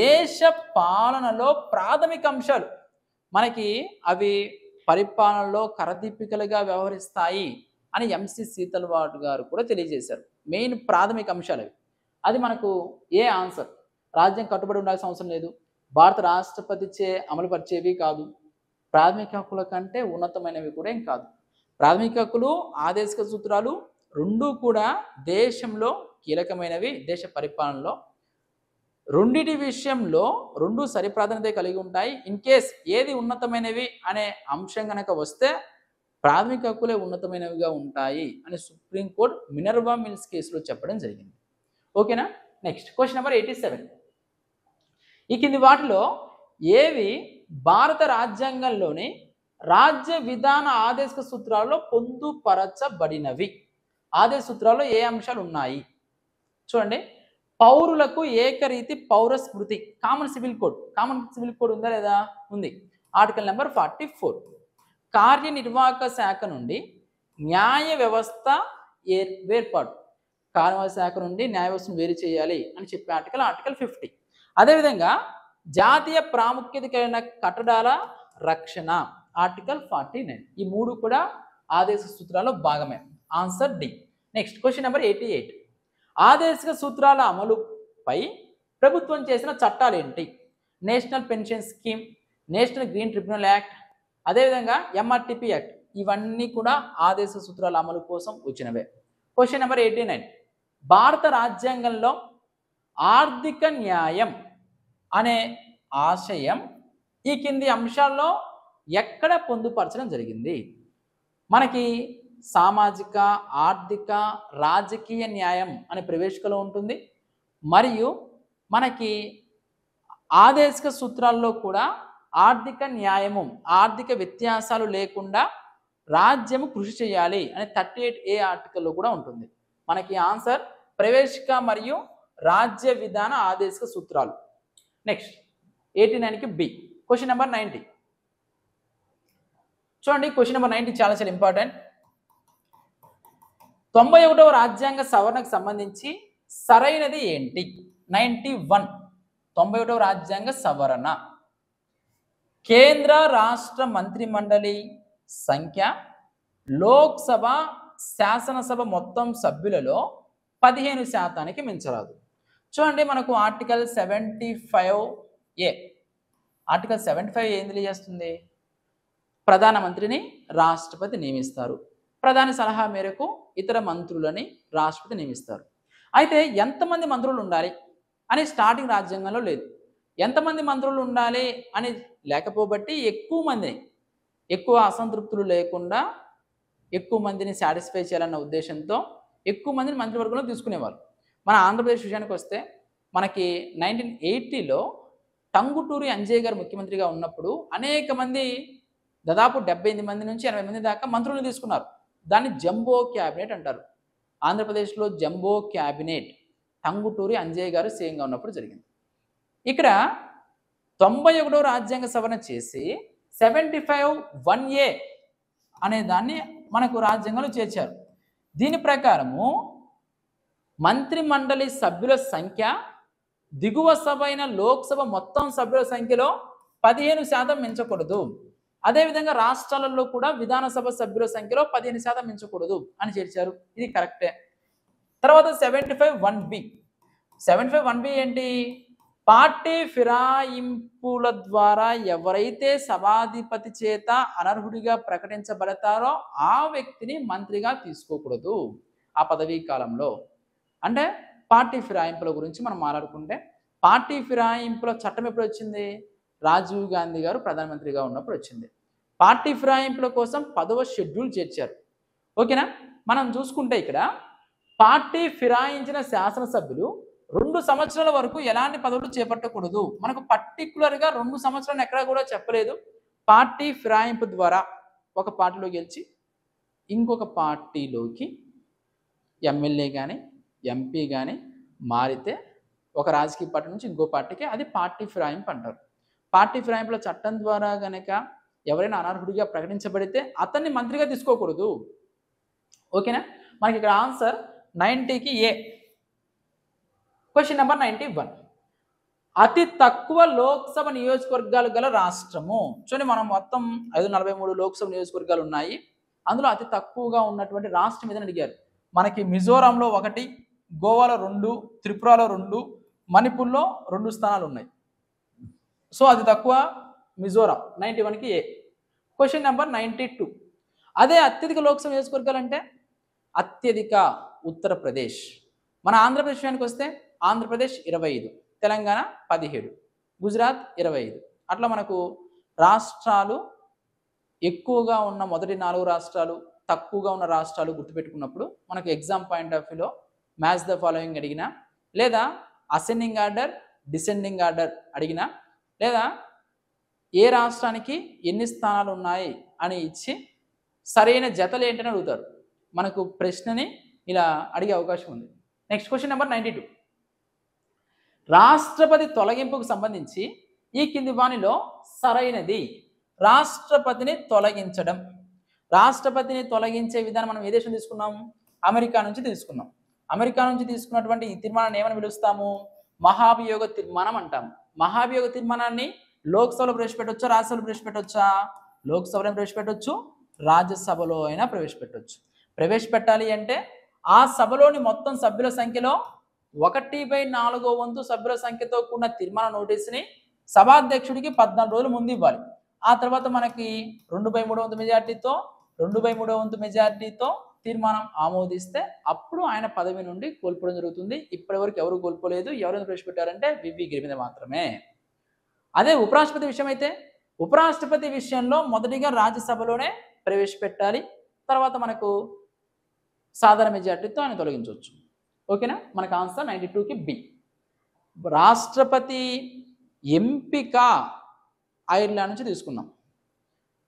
దేశ పాలనలో ప్రాథమిక అంశాలు. మనకి అవి పరిపాలనలో కరదీపికలుగా వ్యవహరిస్తాయి అని ఎంసి సీతల్వాడ్ గారు కూడా తెలియజేశారు. మెయిన్ ప్రాథమిక అంశాలు అవి. అది మనకు ఏ ఆన్సర్. రాజ్యం కట్టుబడి ఉండాల్సిన అవసరం లేదు. భారత రాష్ట్రపతిచే అమలుపరిచేవి కాదు. ప్రాథమిక హక్కుల కంటే ఉన్నతమైనవి కూడా ఏం కాదు. ప్రాథమిక హక్కులు, ఆదేశిక సూత్రాలు రెండూ కూడా దేశంలో కీలకమైనవి. దేశ పరిపాలనలో రెండిటి విషయంలో రెండు సరి ప్రాధాన్యత కలిగి ఉంటాయి. ఇన్ కేస్ ఏది ఉన్నతమైనవి అనే అంశం కనుక వస్తే ప్రాథమిక హక్కులే ఉన్నతమైనవిగా ఉంటాయి అని సుప్రీంకోర్టు మినర్వా మిల్స్ కేసులో చెప్పడం జరిగింది. ఓకేనా. Next question number 87. ఈ కింది వాటిలో ఏవి భారత రాజ్యాంగంలోని రాజ్య విధాన ఆదేశిక సూత్రాల్లో పొందుపరచబడినవి? ఆదేశ సూత్రాల్లో ఏ అంశాలు ఉన్నాయి చూడండి. పౌరులకు ఏకరీతి పౌర స్మృతి, common civil code. Common civil code ఉందా లేదా? ఉంది. Article number 44. కార్యనిర్వాహక శాఖ నుండి న్యాయ వ్యవస్థ వేర్పాటు. కార్యనిర్వాహక శాఖ నుండి న్యాయ వ్యవస్థను వేరు చేయాలి అని చెప్పే ఆర్టికల్ 50. అదేవిధంగా జాతీయ ప్రాముఖ్యత కలిగిన కట్టడాల రక్షణ, ఆర్టికల్ 49. ఈ మూడు కూడా ఆదేశ సూత్రాల్లో భాగమే. Answer D. Next question number 88. ఆదేశిక సూత్రాల అమలుపై ప్రభుత్వం చేసిన చట్టాలు ఏంటి? National pension scheme, national green tribunal act, అదేవిధంగా ఎంఆర్టీపీ యాక్ట్. ఇవన్నీ కూడా ఆదేశ సూత్రాల అమలు కోసం వచ్చినవే. Question number 89. భారత రాజ్యాంగంలో ఆర్థిక న్యాయం అనే ఆశయం ఈ కింది అంశాల్లో ఎక్కడ పొందుపరచడం జరిగింది? మనకి సామాజిక, ఆర్థిక, రాజకీయ న్యాయం అనే ప్రవేశికలో ఉంటుంది. మరియు మనకి ఆదేశిక సూత్రాల్లో కూడా ఆర్థిక న్యాయము, ఆర్థిక వ్యత్యాసాలు లేకుండా రాజ్యము కృషి చేయాలి అనే 38A ఆర్టికల్లో కూడా ఉంటుంది. మనకి ఆన్సర్ ప్రవేశిక మరియు రాజ్య విధాన ఆదేశిక సూత్రాలు. నెక్స్ట్ 89కి బి. Question number 90. చూడండి, క్వశ్చన్ నెంబర్ 90 చాలా చాలా ఇంపార్టెంట్. 91వ రాజ్యాంగ సవరణకు సంబంధించి సరైనది ఏంటి? 91. 91వ రాజ్యాంగ సవరణ. కేంద్ర రాష్ట్ర మంత్రి మండలి సంఖ్య లోక్సభ, శాసనసభ మొత్తం సభ్యులలో 15% మించరాదు. చూడండి, మనకు ఆర్టికల్ 75A. ఆర్టికల్ 75 ఏం తెలియజేస్తుంది? ప్రధానమంత్రిని రాష్ట్రపతి నియమిస్తారు. ప్రధాని సలహా మేరకు ఇతర మంత్రులని రాష్ట్రపతి నియమిస్తారు. అయితే ఎంతమంది మంత్రులు ఉండాలి అని స్టార్టింగ్ రాజ్యాంగంలో లేదు. ఎంతమంది మంత్రులు ఉండాలి అని లేకపోబట్టి ఎక్కువ మందిని, ఎక్కువ అసంతృప్తులు లేకుండా ఎక్కువ మందిని సాటిస్ఫై చేయాలన్న ఉద్దేశంతో ఎక్కువ మందిని మంత్రివర్గంలో తీసుకునేవారు. మన ఆంధ్రప్రదేశ్ విషయానికి వస్తే మనకి 1980లో టంగుటూరి అంజయ్య గారు ముఖ్యమంత్రిగా ఉన్నప్పుడు అనేక మంది, దాదాపు 78 మంది నుంచి 80 మంది దాకా మంత్రులను తీసుకున్నారు. దాన్ని జంబో క్యాబినెట్ అంటారు. ఆంధ్రప్రదేశ్లో జంబో క్యాబినెట్ టంగుటూరి అంజయ్య గారు సీఎంగా ఉన్నప్పుడు జరిగింది. ఇక్కడ 91వ రాజ్యాంగ సవరణ చేసి 75(1)A అనే దాన్ని మనకు రాజ్యాంగంలో చేర్చారు. దీని ప్రకారము మంత్రి మండలి సభ్యుల సంఖ్య దిగువ సభ అయిన లోక్సభ మొత్తం సభ్యుల సంఖ్యలో 15% మించకూడదు. అదేవిధంగా రాష్ట్రాలలో కూడా విధానసభ సభ్యుల సంఖ్యలో 15% మించకూడదు అని చేర్చారు. ఇది కరెక్టే. తర్వాత 75(1)B. 75(1)B ఏంటి? పార్టీ ఫిరాయింపుల ద్వారా ఎవరైతే సభాధిపతి చేత అనర్హుడిగా ప్రకటించబడతారో ఆ వ్యక్తిని మంత్రిగా తీసుకోకూడదు ఆ పదవీ కాలంలో. అంటే పార్టీ ఫిరాయింపుల గురించి మనం మాట్లాడుకుంటే, పార్టీ ఫిరాయింపుల చట్టం ఎప్పుడు వచ్చింది? రాజీవ్ గాంధీ గారు ప్రధానమంత్రిగా ఉన్నప్పుడు వచ్చింది. పార్టీ ఫిరాయింపుల కోసం 10వ షెడ్యూల్ చేర్చారు. ఓకేనా. మనం చూసుకుంటే ఇక్కడ పార్టీ ఫిరాయించిన శాసనసభ్యులు 2 సంవత్సరాల వరకు ఎలాంటి పదవులు చేపట్టకూడదు. మనకు పర్టికులర్గా 2 సంవత్సరాలు ఎక్కడా కూడా చెప్పలేదు. పార్టీ ఫిరాయింపు ద్వారా ఒక పార్టీలో గెలిచి ఇంకొక పార్టీలోకి ఎమ్మెల్యే కానీ ఎంపీ కానీ మారితే ఒక రాజకీయ పార్టీ నుంచి ఇంకో పార్టీకి అది పార్టీ ఫిరాయింపు అంటారు. పార్టీ ఫిరాయింపుల చట్టం ద్వారా గనక ఎవరైనా అనర్హుడిగా ప్రకటించబడితే అతన్ని మంత్రిగా తీసుకోకూడదు. ఓకేనా. మనకి ఇక్కడ ఆన్సర్ 90కి ఏ. Question number 91. అతి తక్కువ లోక్సభ నియోజకవర్గాలు గల రాష్ట్రము. చూడండి, మనం మొత్తం 543 లోక్సభ నియోజకవర్గాలు ఉన్నాయి. అందులో అతి తక్కువగా ఉన్నటువంటి రాష్ట్రం ఏదని అడిగారు. మనకి మిజోరాంలో 1, గోవాలో 2, త్రిపురలో 2, మణిపూర్లో 2 స్థానాలు ఉన్నాయి. సో అది తక్కువ మిజోరాం 91కి ఏ. Question number 92. అదే అత్యధిక లోక్సభ నియోజకవర్గాలు అంటే అత్యధిక ఉత్తరప్రదేశ్. మన ఆంధ్రప్రదేశ్ విషయానికి వస్తే ఆంధ్రప్రదేశ్ 25, తెలంగాణ 17, గుజరాత్ 25. అట్లా మనకు రాష్ట్రాలు ఎక్కువగా ఉన్న మొదటి 4 రాష్ట్రాలు, తక్కువగా ఉన్న రాష్ట్రాలు గుర్తుపెట్టుకున్నప్పుడు మనకు ఎగ్జామ్ పాయింట్ ఆఫ్ వ్యూలో మ్యాచ్ ద ఫాలోయింగ్ అడిగినా, లేదా అసెండింగ్ ఆర్డర్ డిసెండింగ్ ఆర్డర్ అడిగినా, లేదా ఏ రాష్ట్రానికి ఎన్ని స్థానాలు ఉన్నాయి అని ఇచ్చి సరైన జతలు ఏంటని అడుగుతారు. మనకు ప్రశ్నని ఇలా అడిగే అవకాశం ఉంది. Next question number 92. రాష్ట్రపతి తొలగింపుకు సంబంధించి ఈ కింది వానిలో సరైనది. రాష్ట్రపతిని తొలగించడం. రాష్ట్రపతిని తొలగించే విధానం మనం ఏ దేశం తీసుకున్నాము? అమెరికా నుంచి తీసుకున్నాం. అమెరికా నుంచి తీసుకున్నటువంటి ఈ తీర్మానాన్ని ఏమని పిలుస్తాము? మహాభియోగ తీర్మానం అంటాము. మహాభియోగ తీర్మానాన్ని లోక్సభలో ప్రవేశపెట్టొచ్చా, రాజ్యసభలో ప్రవేశపెట్టొచ్చా? లోక్సభలో ప్రవేశపెట్టొచ్చు, రాజ్యసభలో అయినా ప్రవేశపెట్టొచ్చు. ప్రవేశపెట్టాలి అంటే ఆ సభలోని మొత్తం సభ్యుల సంఖ్యలో 1/4 వంతు సభ్యుల సంఖ్యతో కూడిన తీర్మాన నోటీసుని సభాధ్యక్షుడికి 14 రోజుల ముందు ఇవ్వాలి. ఆ తర్వాత మనకి 2/3 వంతు మెజార్టీతో 2/3 వంతు మెజార్టీతో తీర్మానం ఆమోదిస్తే అప్పుడు ఆయన పదవి నుండి కోల్పోవడం జరుగుతుంది. ఇప్పటివరకు ఎవరు కోల్పోలేదు. ఎవరైనా ప్రవేశపెట్టారంటే వివి గిరి మీద మాత్రమే. అదే ఉపరాష్ట్రపతి విషయం అయితే ఉపరాష్ట్రపతి విషయంలో మొదటిగా రాజ్యసభలోనే ప్రవేశపెట్టాలి. తర్వాత మనకు సాధారణ మెజార్టీతో ఆయన తొలగించవచ్చు. ఓకేనా? మనకు ఆన్సర్ 92కి బి. రాష్ట్రపతి ఎంపిక ఐర్లాండ్ నుంచి తీసుకున్నాం.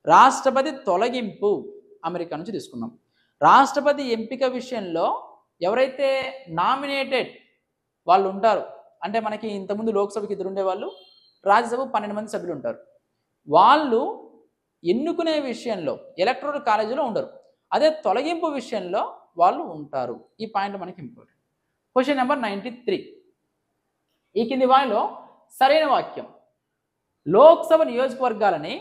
రాష్ట్రపతి తొలగింపు అమెరికా నుంచి తీసుకున్నాం. రాష్ట్రపతి ఎంపిక విషయంలో ఎవరైతే నామినేటెడ్ వాళ్ళు ఉంటారు, అంటే మనకి ఇంతకుముందు లోక్సభకి 2 ఉండేవాళ్ళు, రాజ్యసభ 12 మంది సభ్యులు ఉంటారు. వాళ్ళు ఎన్నుకునే విషయంలో ఎలక్టోరల్ కాలేజీలో ఉండరు. అదే తొలగింపు విషయంలో వాళ్ళు ఉంటారు. ఈ పాయింట్ మనకి ఇంపార్టెంట్. Question number 93. ఈ కింది వాటిలో సరైన వాక్యం. లోక్సభ నియోజకవర్గాలని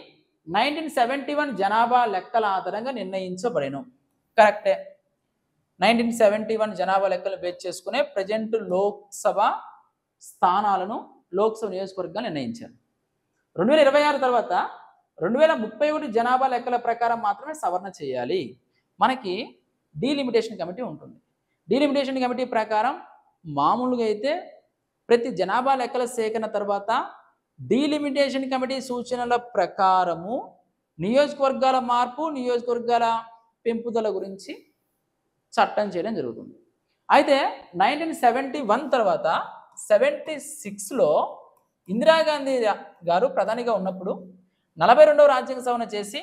1971 జనాభా లెక్కల ఆధారంగా నిర్ణయించబడెను. కరెక్టే. 1971 జనాభా లెక్కలు బేస్ చేసుకునే ప్రజెంట్ లోక్సభ స్థానాలను లోక్సభ నియోజకవర్గాలు నిర్ణయించారు. 2026 తర్వాత 2031 జనాభా లెక్కల ప్రకారం మాత్రమే సవరణ చేయాలి. మనకి డీలిమిటేషన్ కమిటీ ఉంటుంది. డీలిమిటేషన్ కమిటీ ప్రకారం మామూలుగా అయితే ప్రతి జనాభా లెక్కల సేకరణ తర్వాత డీలిమిటేషన్ కమిటీ సూచనల ప్రకారము నియోజకవర్గాల మార్పు, నియోజకవర్గాల పెంపుదల గురించి చట్టం చేయడం జరుగుతుంది. అయితే 1971 తర్వాత 76లో ఇందిరాగాంధీ గారు ప్రధానిగా ఉన్నప్పుడు 42వ రాజ్యాంగ సవరణ చేసి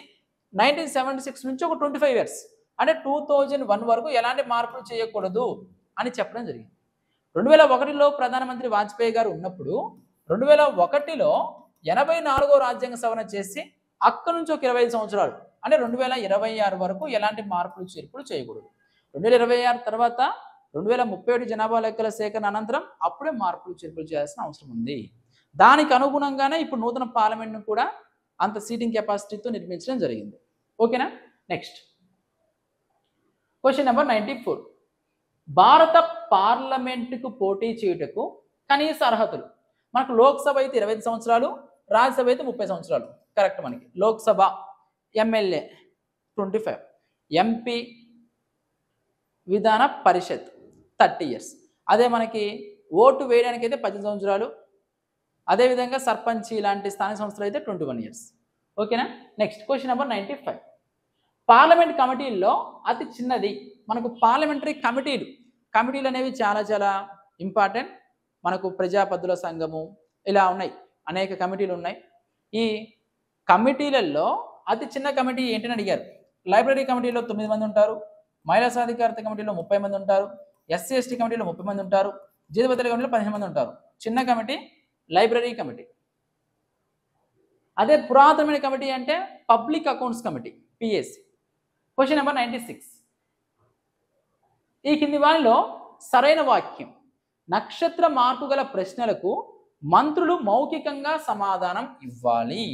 1976 నుంచి ఒక 25 ఇయర్స్ అంటే 2001 వరకు ఎలాంటి మార్పులు చేయకూడదు అని చెప్పడం జరిగింది. 2001లో ప్రధానమంత్రి వాజ్పేయి గారు ఉన్నప్పుడు 2001లో 84వ రాజ్యాంగ సవరణ చేసి అక్కడి నుంచి ఒక 25 సంవత్సరాలు అంటే 2026 వరకు ఎలాంటి మార్పులు చేర్పులు చేయకూడదు. 2026 తర్వాత 2031 జనాభా లెక్కల సేకరణ అనంతరం అప్పుడే మార్పులు చేర్పులు చేయాల్సిన అవసరం ఉంది. దానికి అనుగుణంగానే ఇప్పుడు నూతన పార్లమెంట్ను కూడా అంత సీటింగ్ కెపాసిటీతో నిర్మించడం జరిగింది. ఓకేనా? Next question number 94. భారత పార్లమెంటుకు పోటీ చేయుటకు కనీస అర్హతలు. మనకు లోక్సభ అయితే 25 సంవత్సరాలు, రాజ్యసభ అయితే 30 సంవత్సరాలు. కరెక్ట్. మనకి లోక్సభ ఎమ్మెల్యే 25, ఎంపీ విధాన పరిషత్ 30 ఇయర్స్. అదే మనకి ఓటు వేయడానికి అయితే 18 సంవత్సరాలు. అదేవిధంగా సర్పంచ్ ఇలాంటి స్థానిక సంస్థలు అయితే 21 ఇయర్స్. ఓకేనా? Next question number 95. పార్లమెంట్ కమిటీల్లో అతి చిన్నది. మనకు పార్లమెంటరీ కమిటీలు అనేవి చాలా చాలా ఇంపార్టెంట్. మనకు ప్రజాపద్దుల సంఘము ఇలా ఉన్నాయి, అనేక కమిటీలు ఉన్నాయి. ఈ కమిటీలలో అతి చిన్న కమిటీ ఏంటని అడిగారు. లైబ్రరీ కమిటీలో 9 మంది ఉంటారు, మహిళా సాధికారత కమిటీలో 30 మంది ఉంటారు, ఎస్సీ ఎస్టీ కమిటీలో 30 మంది ఉంటారు, జీతభత్యాల కమిటీలో 15 మంది ఉంటారు. చిన్న కమిటీ లైబ్రరీ కమిటీ. అదే పురాతనమైన కమిటీ అంటే public accounts committee, PSC. Question number 96. ఈ కింది వారిలో సరైన వాక్యం. నక్షత్ర మార్పు గల ప్రశ్నలకు మంత్రులు మౌఖికంగా సమాధానం ఇవ్వాలి.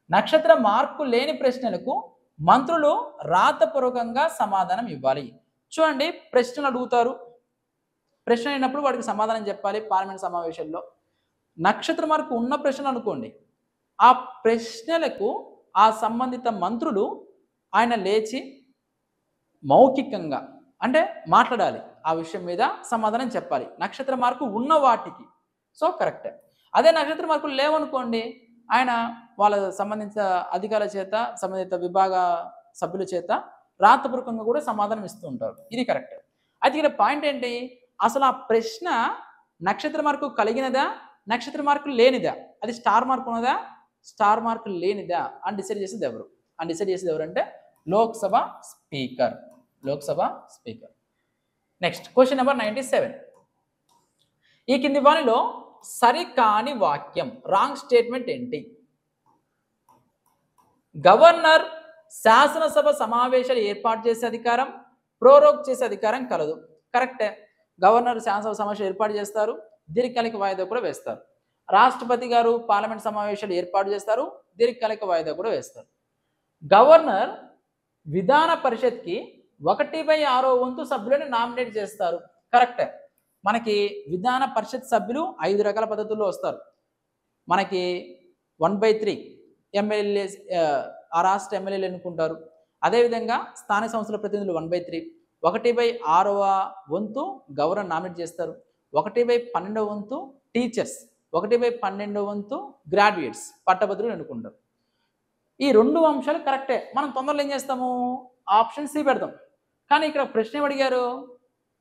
నక్షత్ర మార్పు లేని ప్రశ్నలకు మంత్రులు రాతపూర్వకంగా సమాధానం ఇవ్వాలి. చూడండి, ప్రశ్నలు అడుగుతారు. ప్రశ్న అయినప్పుడు వాడికి సమాధానం చెప్పాలి పార్లమెంట్ సమావేశంలో. నక్షత్ర మార్కు ఉన్న ప్రశ్నలు అనుకోండి, ఆ ప్రశ్నలకు ఆ సంబంధిత మంత్రులు ఆయన లేచి మౌఖికంగా అంటే మాట్లాడాలి, ఆ విషయం మీద సమాధానం చెప్పాలి నక్షత్ర మార్కు ఉన్న వాటికి. సో కరెక్టే. అదే నక్షత్ర మార్కులు లేవనుకోండి, ఆయన వాళ్ళ సంబంధిత అధికారుల చేత సంబంధిత విభాగ సభ్యుల చేత రాతపూర్వకంగా కూడా సమాధానం ఇస్తూ ఉంటారు. ఇది కరెక్టే. అయితే ఇక్కడ పాయింట్ ఏంటి, అసలు ఆ ప్రశ్న నక్షత్ర మార్కు కలిగినదా నక్షత్ర మార్కులు లేనిదా, అది స్టార్ మార్క్ ఉన్నదా స్టార్ మార్కులు లేనిదా అని డిసైడ్ చేసేది ఎవరు? అని డిసైడ్ చేసేది ఎవరంటే Lok Sabha speaker. Lok Sabha speaker. Next question number 97. ఈ కింది వానిలో సరికాని వాక్యం, రాంగ్ స్టేట్మెంట్ ఏంటి? గవర్నర్ శాసనసభ సమావేశాలు ఏర్పాటు చేసే అధికారం, ప్రోరోగ్ చేసే అధికారం కలదు. కరెక్టే. గవర్నర్ శాసనసభ సమావేశాలు ఏర్పాటు చేస్తారు, దీర్ఘకాలిక వాయిదా కూడా వేస్తారు. రాష్ట్రపతి గారు పార్లమెంట్ సమావేశాలు ఏర్పాటు చేస్తారు, దీర్ఘకాలిక వాయిదా కూడా వేస్తారు. గవర్నర్ విధాన పరిషత్కి 1/6 వంతు సభ్యులను నామినేట్ చేస్తారు. కరెక్టే. మనకి విధాన పరిషత్ సభ్యులు 5 రకాల పద్ధతుల్లో వస్తారు. మనకి 1/3 ఎమ్మెల్యే, ఆ రాష్ట్ర ఎమ్మెల్యేలు ఎన్నుకుంటారు. అదేవిధంగా స్థానిక సంస్థల ప్రతినిధులు 1/3, 1/6 వంతు గవర్నర్ నామినేట్ చేస్తారు, 1/12 వంతు టీచర్స్, 1/12 వంతు గ్రాడ్యుయేట్స్ పట్టభద్రులు ఎన్నుకుంటారు. ఈ 2 అంశాలు కరెక్టే. మనం తొందరలో ఏం చేస్తాము, ఆప్షన్ సి పెడతాం. కానీ ఇక్కడ ప్రశ్న ఏమడిగారు,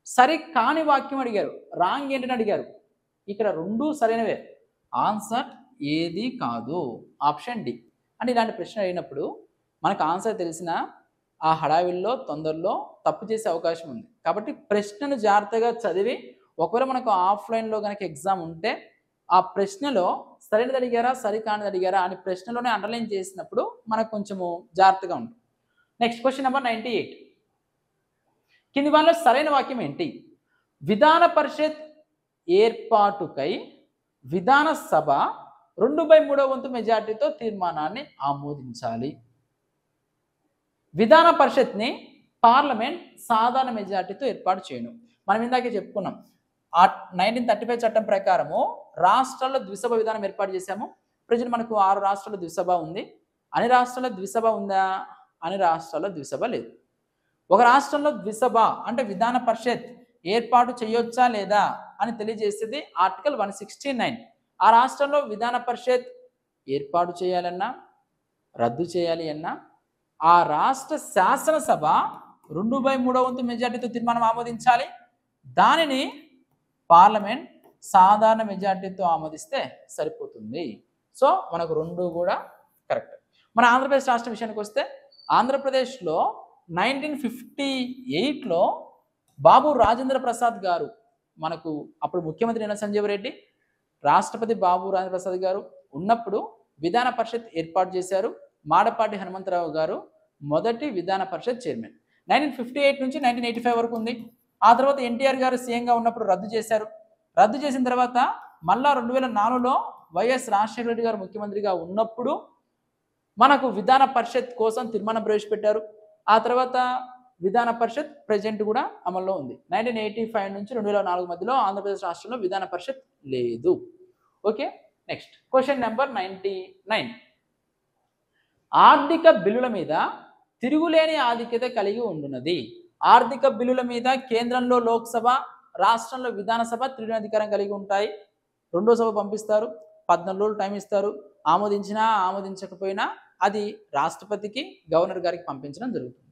సరి కాని వాక్యం అడిగారు, రాంగ్ ఏంటని అడిగారు. ఇక్కడ 2 సరైనవే, ఆన్సర్ ఏది కాదు, ఆప్షన్ డి. అంటే ఇలాంటి ప్రశ్న అయినప్పుడు మనకు ఆన్సర్ తెలిసిన ఆ హడావిల్లో తొందరలో తప్పు చేసే అవకాశం ఉంది. కాబట్టి ప్రశ్నను జాగ్రత్తగా చదివి, ఒకవేళ మనకు ఆఫ్లైన్లో కనుక ఎగ్జామ్ ఉంటే ఆ ప్రశ్నలో సరైనది అడిగారా సరికానిది అడిగారా అని ప్రశ్నలోనే అండర్లైన్ చేసినప్పుడు మనకు కొంచెము జాగ్రత్తగా ఉంటుంది. Next question number 98. కింది వాళ్ళలో సరైన వాక్యం ఏంటి? విధాన పరిషత్ ఏర్పాటుకై విధాన సభ 2/3 వంతు మెజార్టీతో తీర్మానాన్ని ఆమోదించాలి. విధాన పరిషత్ని పార్లమెంట్ సాధారణ మెజార్టీతో ఏర్పాటు చేయను. మనం ఇందాకే చెప్పుకున్నాం, 1935 చట్టం ప్రకారము రాష్ట్రాల్లో ద్విసభ విధానం ఏర్పాటు చేశాము. ప్రజలు మనకు 6 రాష్ట్రాల్లో ద్విసభ ఉంది. అన్ని రాష్ట్రాల్లో ద్విసభ ఉందా? అన్ని రాష్ట్రాల్లో ద్విసభ లేదు. ఒక రాష్ట్రంలో ద్విసభ అంటే విధాన పరిషత్ ఏర్పాటు చేయొచ్చా లేదా అని తెలియజేసేది ఆర్టికల్ 169. ఆ రాష్ట్రంలో విధాన పరిషత్ ఏర్పాటు చేయాలన్నా రద్దు చేయాలి అన్నా ఆ రాష్ట్ర శాసనసభ 2/3 వంతు మెజార్టీతో తీర్మానం ఆమోదించాలి. దానిని పార్లమెంట్ సాధారణ మెజార్టీతో ఆమోదిస్తే సరిపోతుంది. సో మనకు 2 కూడా కరెక్ట్. మన ఆంధ్రప్రదేశ్ రాష్ట్రం విషయానికి వస్తే, ఆంధ్రప్రదేశ్లో 1958లో బాబు రాజేంద్ర ప్రసాద్ గారు, మనకు అప్పుడు ముఖ్యమంత్రి అయిన సంజీవ్ రెడ్డి, రాష్ట్రపతి బాబు రాజేంద్ర ప్రసాద్ గారు ఉన్నప్పుడు విధాన పరిషత్ ఏర్పాటు చేశారు. మాడపాటి హనుమంతరావు గారు మొదటి విధాన పరిషత్ చైర్మన్. 1958 నుంచి 1985 వరకు ఉంది. ఆ తర్వాత ఎన్టీఆర్ గారు సీఎంగా ఉన్నప్పుడు రద్దు చేశారు. రద్దు చేసిన తర్వాత మళ్ళా 2004లో వైఎస్ రాజశేఖర రెడ్డి గారు ముఖ్యమంత్రిగా ఉన్నప్పుడు మనకు విధాన పరిషత్ కోసం తీర్మానం ప్రవేశపెట్టారు. ఆ తర్వాత విధాన పరిషత్ ప్రెజెంట్ కూడా అమల్లో ఉంది. 1985 నుంచి 2004 మధ్యలో ఆంధ్రప్రదేశ్ రాష్ట్రంలో విధాన పరిషత్ లేదు. ఓకే. Next question number 99. ఆర్థిక బిల్లుల మీద తిరుగులేని ఆధిక్యత కలిగి ఉండున్నది. ఆర్థిక బిల్లుల మీద కేంద్రంలో లోక్సభ, రాష్ట్రంలో విధానసభ త్రికోణాధికారం కలిగి ఉంటాయి. 2వ సభ పంపిస్తారు, 14 రోజులు టైం ఇస్తారు. ఆమోదించినా ఆమోదించకపోయినా అది రాష్ట్రపతికి గవర్నర్ గారికి పంపించడం జరుగుతుంది.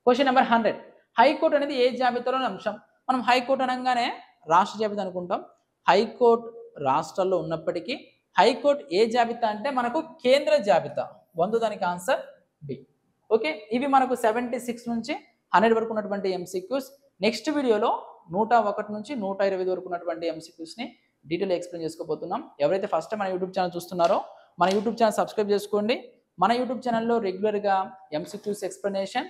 Question number 100. హైకోర్టు అనేది ఏ జాబితాలోని అంశం? మనం హైకోర్టు అనగానే రాష్ట్ర జాబితా అనుకుంటాం. హైకోర్టు రాష్ట్రాల్లో ఉన్నప్పటికీ హైకోర్టు ఏ జాబితా అంటే మనకు కేంద్ర జాబితా. 100 దానికి ఆన్సర్ బి. ఓకే. ఇవి మనకు 76 నుంచి 100 వరకు ఉన్నటువంటి ఎంసీక్యూస్. నెక్స్ట్ వీడియోలో 101 నుంచి 125 వరకు ఉన్నటువంటి ఎంసీక్యూస్ని డీటెయిల్ ఎక్స్ప్లెయిన్ చేసుకోబోతున్నాం. ఎవరైతే ఫస్ట్ టైం మన యూట్యూబ్ ఛానల్ చూస్తున్నారో మన యూట్యూబ్ ఛానల్ సబ్స్క్రైబ్ చేసుకోండి. మన యూట్యూబ్ ఛానల్లో రెగ్యులర్గా ఎంసీక్యూస్ ఎక్స్ప్లెనేషన్,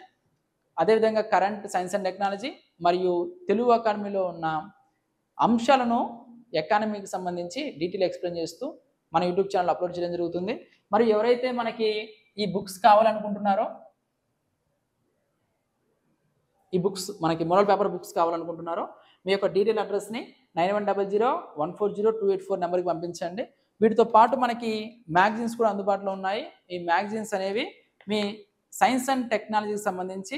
అదేవిధంగా కరెంట్ సైన్స్ అండ్ టెక్నాలజీ మరియు తెలుగు అకాడమీలో ఉన్న అంశాలను ఎకానమీకి సంబంధించి డీటెయిల్ ఎక్స్ప్లెయిన్ చేస్తూ మన యూట్యూబ్ ఛానల్ అప్లోడ్ చేయడం జరుగుతుంది. మరి ఎవరైతే మనకి ఈ బుక్స్ కావాలనుకుంటున్నారో, ఈ బుక్స్ మనకి మోడల్ పేపర్ బుక్స్ కావాలనుకుంటున్నారో మీ యొక్క డీటెయిల్ అడ్రస్ని 9100140284 నెంబర్కి పంపించండి. వీటితో పాటు మనకి మ్యాగజైన్స్ కూడా అందుబాటులో ఉన్నాయి. ఈ మ్యాగజైన్స్ అనేవి మీ సైన్స్ అండ్ టెక్నాలజీకి సంబంధించి,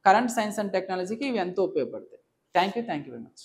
కరెంట్ సైన్స్ అండ్ టెక్నాలజీకి ఇవి ఎంతో ఉపయోగపడతాయి. Thank you very much.